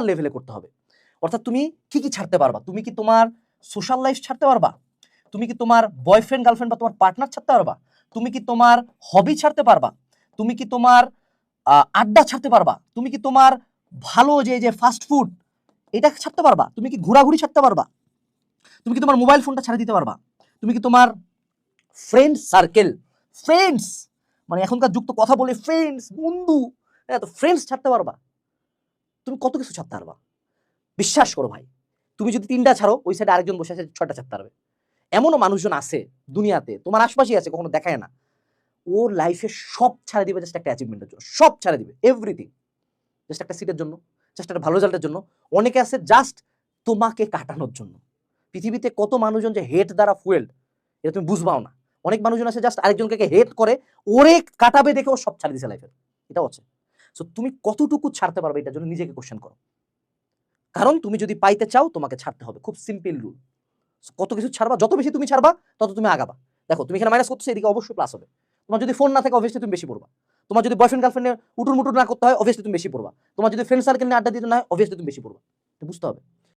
লেভেলে করতে হবে। অর্থাৎ তুমি কি কি ছাড়তে পারবা? তুমি কি তোমার সোশ্যাল লাইফ ছাড়তে পারবা? তুমি কি তোমার বয়ফ্রেন্ড গার্লফ্রেন্ড বা তোমার পার্টনার ছাড়তে পারবা? তুমি কি তোমার হবি ছাড়তে পারবা? তুমি কি তোমার আড্ডা ছাড়তে পারবা? তুমি কি তোমার ভালো যে ফাস্ট ফুড এটা ছাড়তে পারবা? তুমি কি ঘোরাঘুরি ছাড়তে পারবা? তুমি কি তোমার মোবাইল ফোনটা ছাড়ে দিতে পারবা? তুমি কি তোমার ফ্রেন্ড সার্কেল, ফ্রেন্ডস মানে এখনকার যুগ তো কথা বলে ফ্রেন্ডস, বন্ধু, হ্যাঁ, তো ফ্রেন্ডস ছাড়তে পারবা? তুমি কত কিছু ছাড়তে পারবা। বিশ্বাস করো ভাই, তুমি যদি 3টা ছাড়ো, ওই সাইডে আরেকজন বসে আছে 6টা ছাড়তে পারবে। এমনও মানুষজন আছে দুনিয়াতে, তোমার আশপাশেই আছে, কখনো দেখায় না। ওর লাইফে সব ছাড়ে দিবে জাস্ট একটা অ্যাচিভমেন্টের জন্য, সব ছাড়ে দিবে, এভরিথিং, জাস্ট একটা সিটের জন্য, জাস্ট একটা ভালো রেজাল্টের জন্য। অনেকে আছে জাস্ট তোমাকে কাটানোর জন্য। পৃথিবীতে কত মানুষজন যে হেট দ্বারা ফুয়েলড, এটা তুমি বুঝবাও না। অনেক মানুষজন আছে জাস্ট আরেকজনকে হেট করে, ওরে কাটাবে দেখে ও সব ছাড়ে দিছে লাইফের, এটাও আছে। সো তুমি কতটুকু ছাড়তে পারবে এটার জন্য নিজেকে কোশ্চেন করো। কারণ তুমি যদি পাইতে চাও তোমাকে ছাড়তে হবে, খুব সিম্পল রুল। কত কিছু ছাড়বা, যত বেশি তুমি ছাড়বা তত তুমি আগাবা। দেখো তুমি এখানে মাইনাস করছো, এদিকে অবশ্যই প্লাস হবে। তোমার যদি ফোন না থাকে অবভিয়াসলি তুমি বেশি পড়বা। তোমার যদি বয়ফ্রেন্ড গার্লফ্রেন্ডে উটুর মুটুর না করতে হয় অবভিয়াসলি তুমি বেশি পড়বা। তোমার যদি ফ্রেন্ড সার্কেল নিয়ে আড্ডা দিতে না হয় অবভিয়াসলি তুমি বেশি পড়বা। বুঝতে হবে।